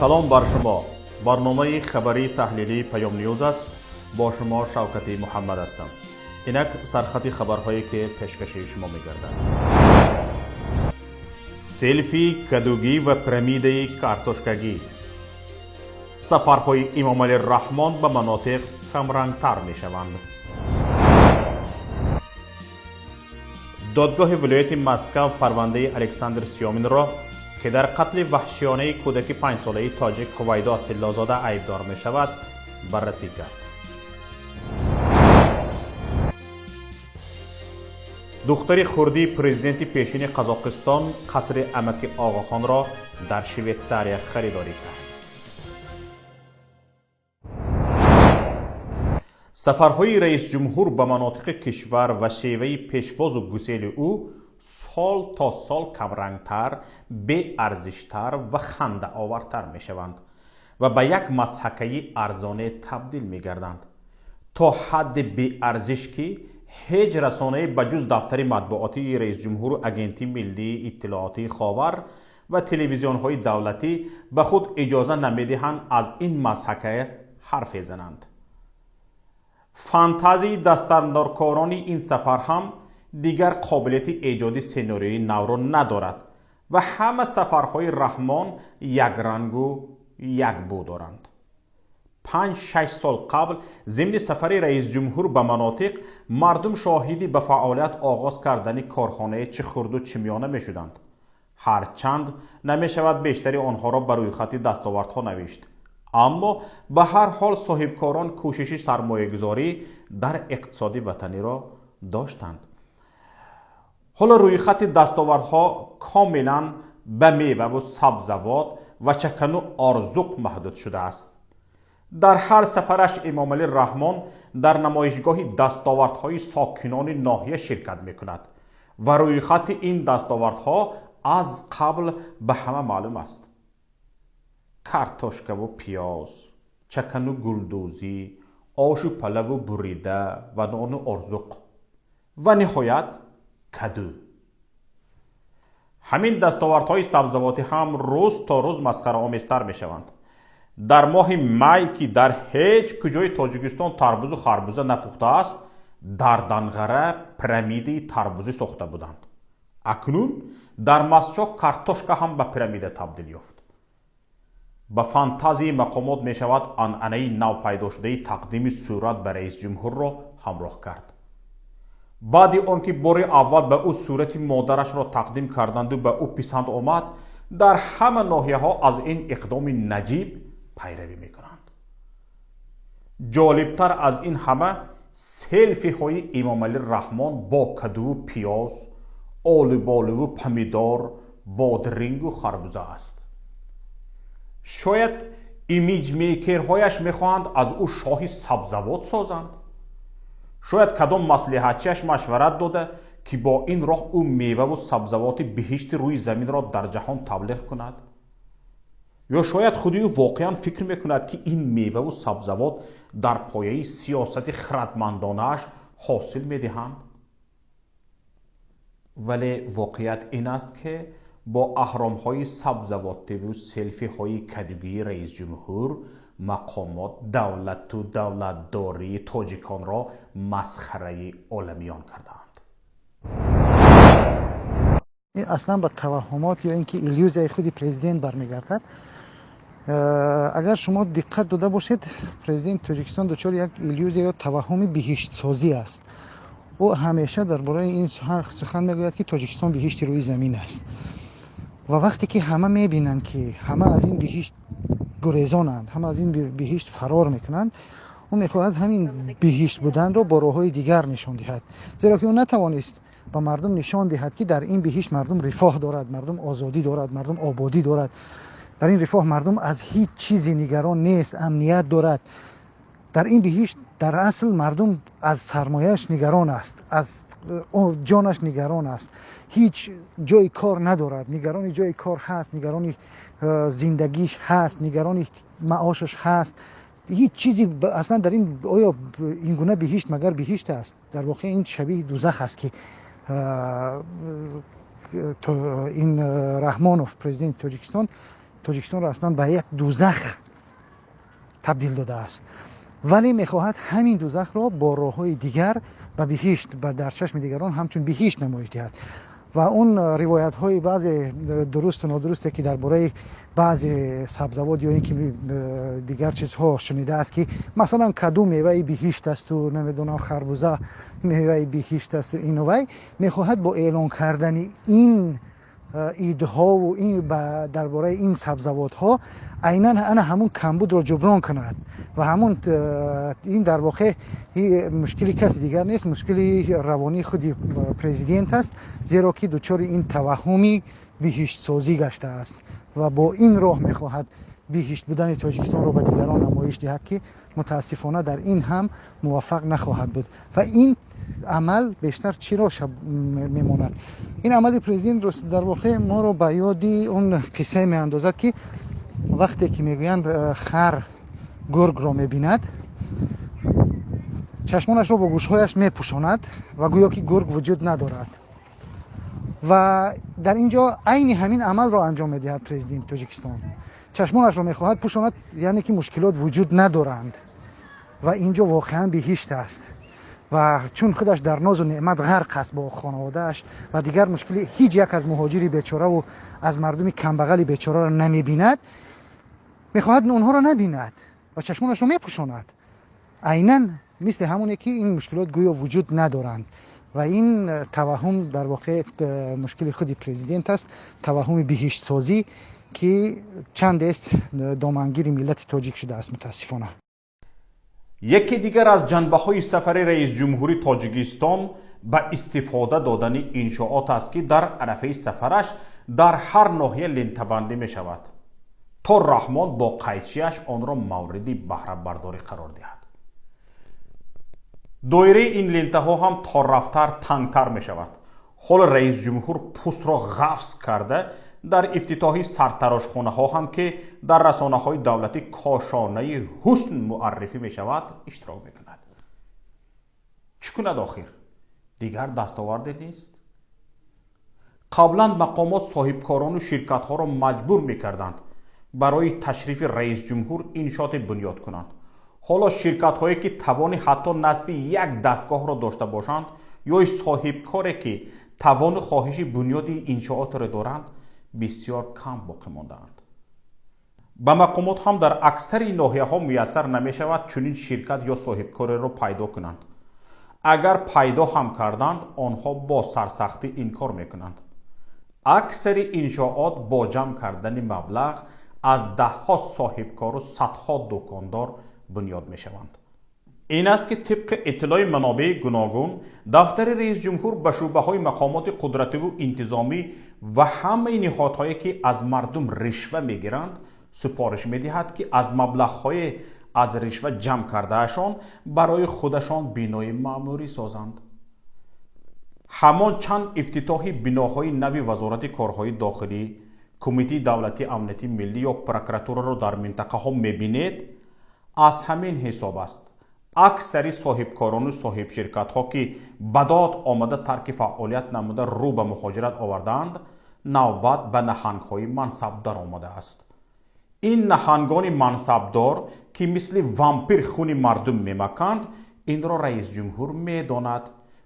سلام بر شما. برنامه خبری تحلیلی پیام نیوز است. با شما شوکتی محمد هستم. اینک سرخط خبرهایی که پیشکش شما می‌گردد. سلفی کدوگی و پرمیده کارتوشکگی. سفرهای امام علی رحمان به مناطق کمرنگتر می‌شوند. دادگاه ولایت مسکو پرونده الکساندر سیامین را که در قتل وحشیانه کودک 5 ساله تاجیک هویدا طلازاده ایبدار می شود بررسی کرد. دختر خردی پرزیدنت پیشین قزاقستان قصر امک آقاخان را در شویتزاریا خریداری کرد. سفرهای رئیس جمهور به مناطق کشور و شیوه پیشواز و گسیل او سال تا سال کمرنگتر، بی ارزشتر و خنده آورتر می شوند و به یک مضحکه ارزانه تبدیل می گردند. تا حد بی ارزش که هیچ رسانه بجز دفتر مطبوعاتی رئیس جمهور و اگنتی ملی اطلاعاتی خاور و تلویزیون های دولتی به خود اجازه نمیدهند از این مضحکه حرف بزنند. فانتزی دستاندارکاران این سفر هم دیگر قابلیت ایجاد سناریوی نو را ندارد و همه سفرهای رحمان یک رنگ و یک بو دارند. 5-6 سال قبل ضمن سفر رئیس جمهور به مناطق مردم شاهدی به فعالیت آغاز کردن کارخانه چه خرد و چه میانه می شدند. هرچند نمی شود بیشتری آنها را بر روی خط دستاوردها نوشت، اما به هر حال صاحبکاران کوشش سرمایه گذاری در اقتصاد وطنی را داشتند. حالا روی خط دستاوردها کاملا به میوه و سبزوات و چکن و آرزوق محدود شده است. در هر سفرش امام علی رحمان در نمایشگاه دستاوردهای ساکنان ناحیه شرکت میکند و روی خط این دستاوردها از قبل به همه معلوم است. کارتوشکا و پیاز، چکن و گلدوزی، آش و پلو و بریده و نان و آرزوق و نهایت کدو. همین دستاوردهای سبزواتی هم روز تا روز مسخره آمیزتر می شوند. در ماه می که در هیچ کجای تاجیکستان تربوز و خربوزه نپخته است، در دنغره پرمیده تربوزی ساخته بودند. اکنون در مسچاک کارتوشکا هم به پرمیده تبدیل یافت. به فانتزی مقامات می شود عنعنه نو پیدا شده تقدیم صورت به رئیس جمهور را همراه کرد. بعد آنکه بار اول به او صورت مادرش را تقدیم کردند و به او پسند آمد، در همه ناحیه ها از این اقدام نجیب پیروی می کنند. جالبتر از این همه سلفی های امام علی رحمان با کدو و پیاز، آلو بالو و پمیدار، بادرنگ و خربوزه است. شاید ایمیج میکرهایش میخواهند از او شاه سبزوات سازند. شاید کدام مصلحتچیش مشورت داده که با این راه او میوه و سبزوات بهشت روی زمین را در جهان تبلیغ کند. یا شاید خودی او واقعا فکر میکند که این میوه و سبزوات در پایه سیاست خردمندانه‌اش حاصل میدهند. ولی واقعیت این است که با اهرام‌های سبزواتی و سلفی‌های کدوگی رئیس جمهور مقامات دولت و دولتداری تاجیکان را مسخره عالمیان کردند. این اصلا به توهمات یا اینکه ایلیوزیای خودی پرزیدنت برمیگردد. اگر شما دقت داده باشید، پرزیدنت تاجیکستان دچار یک ایلیوزی یا توهم بهشت سازی است. او همیشه درباره این سخن میگوید که تاجیکستان بهشت روی زمین است و وقتی که همه میبینند که همه از این بهشت گریزانند، همه از این بهشت فرار میکنند، او میخواهد همین بهشت بودن را با راههای دیگر نشان دهد، زیرا که او نتوانست به مردم نشان دهد که در این بهشت مردم رفاه دارد، مردم آزادی دارد، مردم آبادی دارد. در این رفاه مردم از هیچ چیزی نگران نیست، امنیت دارد. در این بهشت در اصل مردم از سرمایه‌اش نگران است، از جانش نگران است، هیچ جای کار ندارد، نگران جای کار هست، نگران زندگیش هست، نگران معاشش هست. هیچ چیزی اصلا در این آیا این گونه بهشت مگر بهشت است؟ در واقع این شبیه دوزخ است که این رحمانوف پرزیدنت تاجیکستان توجیکستان را اصلا به یک دوزخ تبدیل داده است، ولی میخواهد همین دوزخ را با راه‌های دیگر به بهشت و در چشم دیگران همچون بهشت نمایش دهد. و اون روایت های بعضی درست و نادرسته که درباره بعضی سبزوات یا اینکه دیگر چیزها شنیده است که مثلا کدو میوه بهشت است و نمیدونم خربوزه میوه بهشت است و این وای، میخواهد با اعلان کردن این ایده ها و این درباره این سبزوات ها عیناً انا همون کمبود را جبران کند و همون این در واقع مشکلی کسی دیگر نیست، مشکلی روانی خود پرزیدنت است، زیرا که دچار این توهمی بهشت سازی گشته است و با این راه میخواهد بهشت بودن تاجیکستان را به دیگران نمایش دهد که متاسفانه در این هم موفق نخواهد بود. و این عمل بیشتر چی را میماند؟ این عمل پرزیدنت در واقع ما رو به یادی اون قصه میاندازد که وقتی که میگویند خر گرگ را میبیند چشمانش را با گوشهایش میپوشاند و گویا که گرگ وجود ندارد و در اینجا عین همین عمل را انجام میدهد پرزیدنت تاجیکستان. چشمانش را میخواهد پوشاند، یعنی که مشکلات وجود ندارند و اینجا واقعا بهشت است و چون خودش در ناز و نعمت غرق است با خانواده‌اش و دیگر مشکلی هیچ یک از مهاجری بیچاره و از مردمی کمبغلی بیچاره را نمیبیند، میخواهد اونها را نبیند و چشمانش را میپوشاند، عیناً مثل همونه که این مشکلات گویا وجود ندارند و این توهم در واقع مشکل خود پرزیدنت است، توهم بهشت سازی که چند است دامنگیر ملت تاجیک شده است متاسفانه. یکی دیگر از جنبه‌های سفر رئیس جمهوری تاجیکستان به استفاده دادن انشاءات است که در عرفه سفرش در هر ناحیه لنته‌بندی می شود تا رحمان با قیچیش آن را مورد بهره برداری قرار دهد. دایره این لنته ها هم تا رفتر تنگتر می شود. حال رئیس جمهور پوست را قفس کرده در افتتاحی سرتراشخانه ها هم که در رسانه های دولتی کاشانه حسن معرفی می شود اشتراک می کند. چی کند آخر؟ دیگر دستاوردی نیست؟ قبلا مقامات صاحبکاران و شرکت ها را مجبور می کردند برای تشریف رئیس جمهور انشاءات بنیاد کنند. حالا شرکت هایی که توان حتی نصب یک دستگاه را داشته باشند یا صاحبکاری که توان خواهش بنیاد انشاءات را دارند بسیار کم باقی مانده‌اند. به مقامات هم در اکثر ناحیه ها میسر نمی شود چنین شرکت یا صاحبکاری را پیدا کنند. اگر پیدا هم کردند آنها با سرسختی انکار میکنند. اکثر انشاءات با جمع کردن مبلغ از دهها صاحبکار و صدها دکاندار بنیاد می شوند. این است که طبق اطلاع منابع گوناگون دفتر رئیس جمهور به شعبه های مقامات قدرتی و انتظامی و همه نهادهایی که از مردم رشوه می گیرند سفارش می دهد که از مبلغ های از رشوه جمع کرده اشان برای خودشان بینای معموری سازند. همان چند افتتاحی بناهای نوی وزارت کارهای داخلی، کمیته دولتی امنیتی ملی یا پروکراتور را در منطقه ها می بینید از همین حساب است. اکثر صاحبکاران و صاحب شرکت ها که بدات آمده ترک فعالیت نموده رو به مهاجرت آوردند نوبت به نهنگ های منصبدار آمده است. این نهنگان منصبدار که مثل وامپیر خون مردم میمکند این را رئیس جمهور میداند.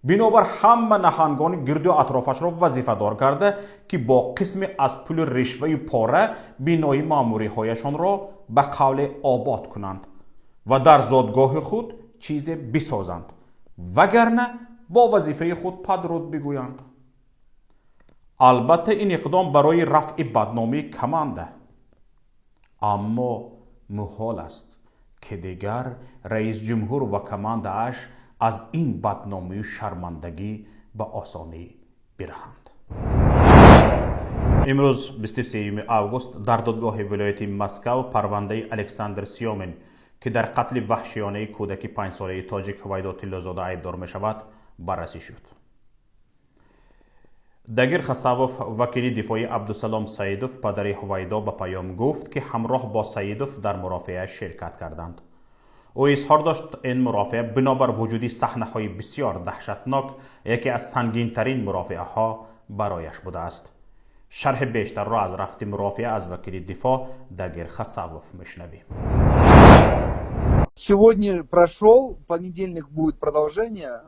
بنابر همه نهنگان گرد و اطرافش را وظیفه دار کرده که با قسم از پول رشوه پاره بینای ماموری هایشان را به قول آباد کنند و در زادگاه خود چیز بسازند، وگرنه با وظیفه خود پدرود بگویند. البته این اقدام برای رفع بدنامی کمانده، اما محال است که دیگر رئیس جمهور و کمانده اش از این بدنامی و شرمندگی به آسانی برهند. امروز 23 آگوست در دادگاه ولایت مسکو پرونده الکساندر سیومین که در قتل وحشیانه کودک 5 ساله تاجیک هویدا تیلازاده عیبدار می شود بررسی شد. دگیر خساوف وکیل دفاعی عبدالسلام سیدوف پدر هویدا به پیام گفت که همراه با سیدوف در مرافعه شرکت کردند. او اظهار داشت این مرافعه بنابر وجودی صحنه‌های بسیار دهشتناک یکی از سنگین ترین مرافعه ها برایش بوده است. شرح بیشتر را از رفت مرافعه از وکیل دفاع دگیر خصوف میشنویم. Сегодня прошел, в понедельник будет продолжение.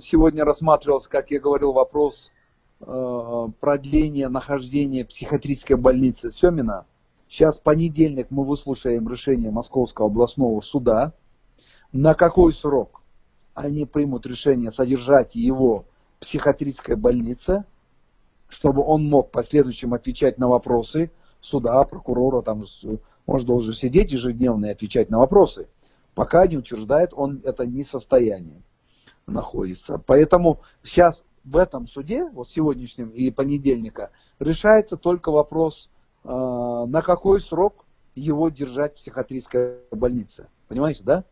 Сегодня рассматривался, как я говорил, вопрос продления нахождения в психиатрической больнице Семина. Сейчас в понедельник мы выслушаем решение Московского областного суда, на какой срок они примут решение содержать его в психиатрической больнице, чтобы он мог в последующем отвечать на вопросы суда, прокурора, там он должен сидеть ежедневно и отвечать на вопросы. Пока не утверждает, он это не в состоянии находится. Поэтому сейчас в этом суде, вот сегодняшнем и понедельника, решается только вопрос, на какой срок его держать в психиатрической больнице. Понимаете, да?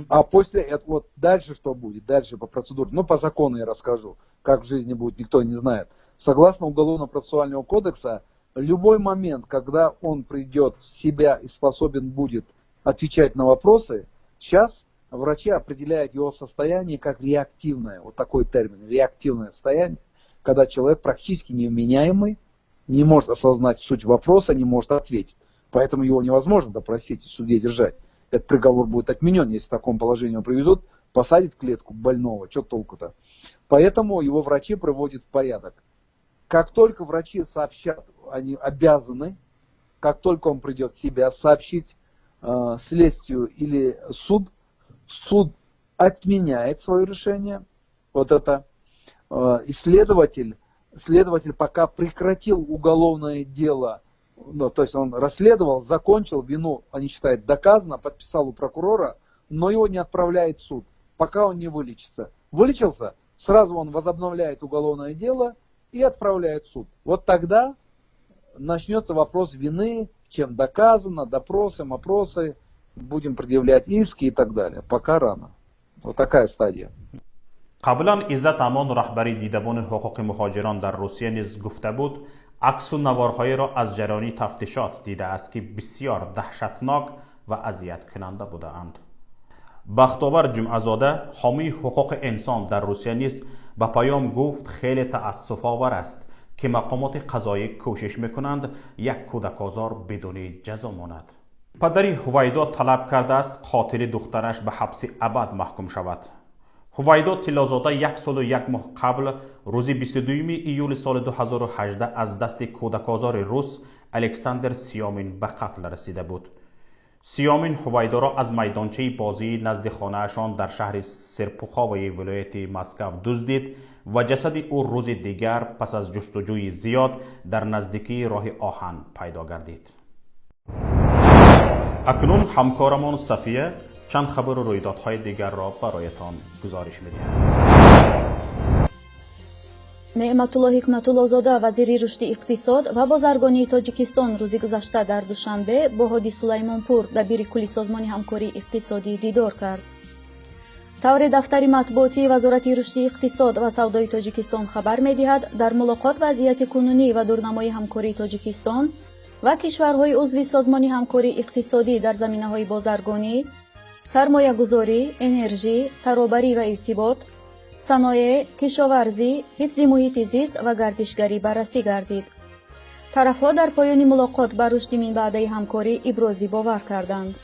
А после этого, вот дальше что будет? Дальше по процедуре, по закону я расскажу, как в жизни будет, никто не знает. Согласно Уголовно-процессуального кодекса, любой момент, когда он придет в себя и способен будет отвечать на вопросы, сейчас врачи определяют его состояние как реактивное, вот такой термин, реактивное состояние, когда человек практически невменяемый, не может осознать суть вопроса, не может ответить. Поэтому его невозможно допросить и в суде держать. Этот приговор будет отменен, если в таком положении его привезут, посадят в клетку больного, что толку-то. Поэтому его врачи приводят в порядок. Как только врачи сообщат, они обязаны, как только он придет в себя, сообщить следствию или суд отменяет свое решение. Вот это следователь пока прекратил уголовное дело, то есть он расследовал, закончил, вину, они считают, доказано, подписал у прокурора, но его не отправляет в суд, пока он не вылечится. Вылечился, сразу он возобновляет уголовное дело и отправляет в суд. Вот тогда начнется вопрос вины, чем доказано, допросы, опросы, будем предъявлять иски и так далее. Пока рано. Вот такая стадия. قبلا عزت امان رهبری دیدبان حقوق مهاجران در روسیه نیز گفته بود عکس و نوارهایی را از جریان تفتیشات دیده است که بسیار دهشتناک و اذیت کننده بودند. بختاور جمعه‌زاده حامی حقوق انسان در روسیه نیز به پیام گفت خیلی تأسف آور است که مقامات قضایی کوشش میکنند یک کودک آزار بدون جزا ماند. پدری هویدا طلب کرده است قاتل دخترش به حبس ابد محکوم شود. هویدا طلازاده 1 سال و 1 ماه قبل روز 22 ایول سال 2018 از دست کودک آزار روس الکساندر سیامین به قتل رسیده بود. سیامین هویدا را از میدانچه بازی نزد خانه‌شان در شهر سرپوخاوی ولایت مسکو دزدید و جسد او روز دیگر پس از جستجوی زیاد در نزدیکی راه آهن پیدا گردید. اکنون همکارمان صفیه چند خبر و رویدادهای دیگر را برایتان گزارش می‌دهد. نعمتالله حکمت‌الله وزیر رشد اقتصاد و بازرگانی تاجیکستان روز گذشته در دوشنبه با هادی سلیمانپور دبیر کل سازمان همکاری اقتصادی دیدار کرد. طور دفتر مطبوعاتی وزارت رشد اقتصاد و سودای تاجیکستان خبر می‌دهد در ملاقات وضعیت کنونی و دورنمای همکاری تاجیکستان و کشورهای عضو سازمان همکاری اقتصادی در زمینه‌های بازرگانی، سرمایه‌گذاری، انرژی، ترابری و ارتباط، صنایع، کشاورزی، حفظ محیط زیست و گردشگری بررسی گردید. طرف‌ها در پایان ملاقات بر رشد این وعده همکاری ابراز باور کردند.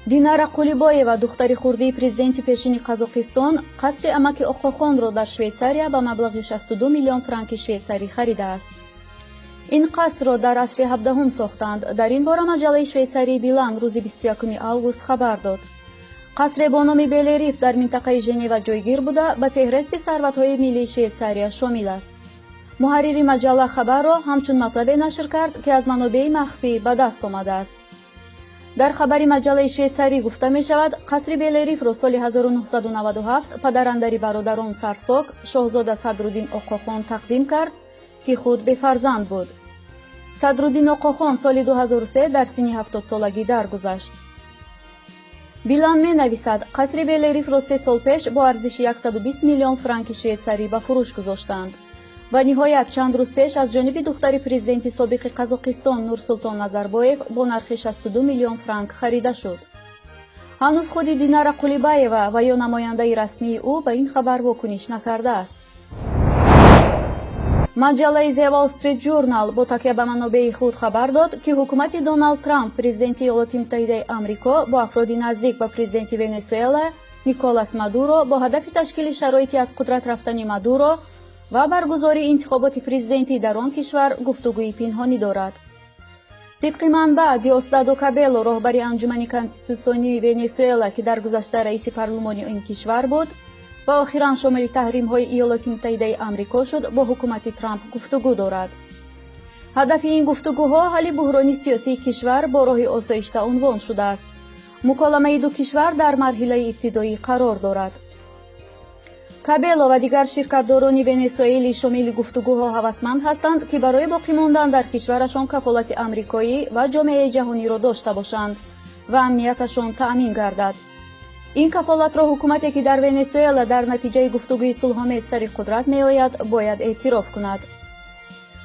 دینار قلیبایeva دختر خردی پرزیدنت پیشین قزاقستان قصر امک آقاخان را در شویتساریا با مبلغ 62 میلیون فرانک شویتساری خریده است. این قصر را در عصر 17 ساختند. در این باره مجله شویتساری بیلان روز 21 آگوست خبر داد. قصر با نام بلریف در منطقه ژنو جایگیر بوده به فهرست ثروت‌های ملی شویتساریا شامل است. محرر مجله خبر را همچون مطلب نشر کرد که از منابع مخفی به دست آمده است. در خبر مجله شویتساری گفته می شود قصر بلریف را سال 1997 پدراندر برادران سرساک شاهزاده صدرالدین آقاخان تقدیم کرد که خود به فرزند بود. صدرالدین آقاخان سال 2003 در سن 70 سالگی درگذشت. بیلان می نویسد قصر بلریف را 3 سال پیش با ارزش 120 میلیون فرانک شویتساری به فروش گذاشتند و نهایت چند روز پیش از جانب دختر پرزیدنت سابق قزاقستان نورسولتان نظربایف با نرخ 62 میلیون فرانک خریده شد. هنوز خود دینار قلیبایeva و یا نماینده رسمی او به این خبر واکنش نکرده است. маҷаллаи The Wall Street Journal бо такя ба манобеи худ хабар дод ки ҳукумати Доналд Трамп президенти иёлоти муттаҳидаи амрико бо афроди наздик ба президенти Венесуэла Николас Мадуро бо ҳадафи ташкили шароити аз қудрат рафтани Мадуро ва баргузории интихоботи президентӣ дар он кишвар гуфтугӯи пинҳонӣ дорад. طبق منبع دیوسدادو کابلو راهبری انجمن کنستیتوسیونی ونزوئلا که در گذشته رئیس پارلمان این کشور بود و اخیراً شامل تحریم‌های ایالات متحده آمریکا شد با حکومت ترامپ گفتگو دارد. هدف این گفتگوها حل بحران سیاسی کشور با راه آسایش‌تر عنوان شده است. مکالمه دو کشور در مرحله ابتدایی قرار دارد. کابلو و دیگر شرکت‌داران ونزوئلی شامل گفتگوها هوسمند هستند که برای باقی ماندن در کشورشان کفالت آمریکایی و جامعه جهانی را داشته باشند و امنیتشان تأمین گردد. این کفالت را حکومتی که در ونزوئلا در نتیجه گفتگوی صلح‌آمیز سر قدرت می‌آید باید اعتراف کند.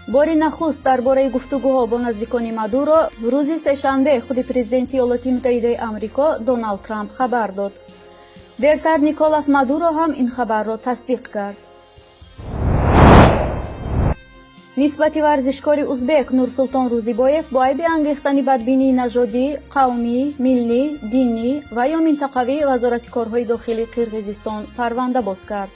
بار نخست درباره گفتگوها با نزدیکان مادورو روز سه‌شنبه خود پرزیدنت ایالات متحده آمریکا دونالد ترامپ خبر داد. دیرتر نیکولاس مادورو هم این خبر را تصدیق کرد. نسبت ورزشکار ازبک نورسултон روزیبایف با عیب انگیختن بدبینی نژادی، قومی، ملی، دینی و یا منطقوی وزارت کارهای داخلی قرقیزستان پرونده باز کرد.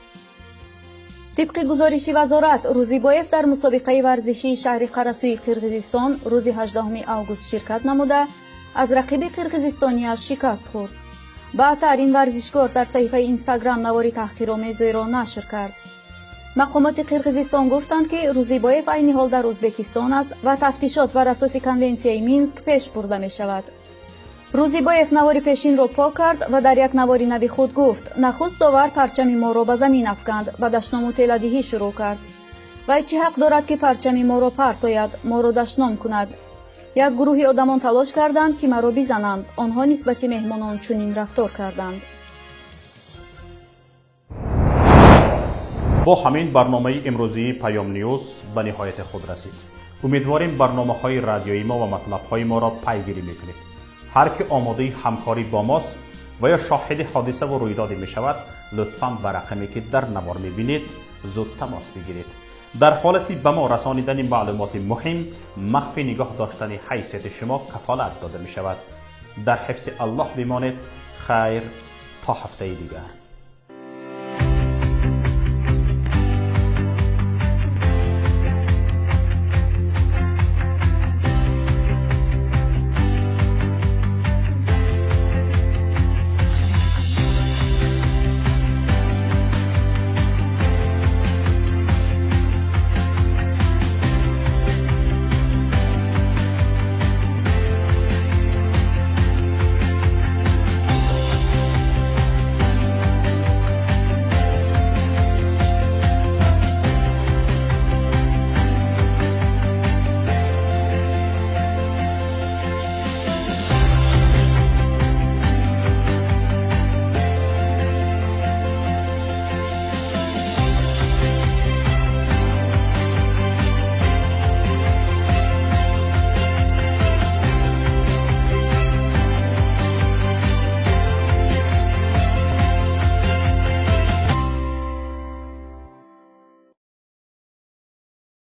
طبق گزارش وزارت، روزیبایف در مسابقه ورزشی شهر قرسوی قرقیزستان روز 18 آگوست شرکت نموده از رقیب قرقیزستانی‌اش شکست خورد. بعدتر این ورزشکار در صفحه اینستاگرام نواری تحقیرآمیز را نشر کرد. مقامات قرقیزستان گفتند که روزیبایف عین حال در ازبکستان است و تفتیشات بر اساس کنونسیای مینسک پیش برده می شود. روزیبایف نواری پیشین را پاک کرد و در یک نواری نوی خود گفت نخست داور پرچم ما را به زمین افکند و دشنام و تیلدهی شروع کرد. و چه حق دارد که پرچم ما را پرتاید، ما را دشنام کند. یک گروهی آدمان تلاش کردند که مرا بزنند. آنها نسبت مهمانان چنین رفتار کردند. با همین برنامه امروزی پیام نیوز به نهایت خود رسید. امیدواریم برنامه‌های رادیویی ما و مطلب‌های ما را پیگیری می‌کنید. هر که آماده همکاری با ماست و یا شاهد حادثه و رویدادی می‌شود، لطفاً به رقمی که در نوار می‌بینید زود تماس بگیرید. در حالتی به ما رسانیدن معلومات مهم مخفی نگاه داشتن حیثیت شما کفالت داده می‌شود. در حفظ الله بمانید. خیر تا هفته دیگر.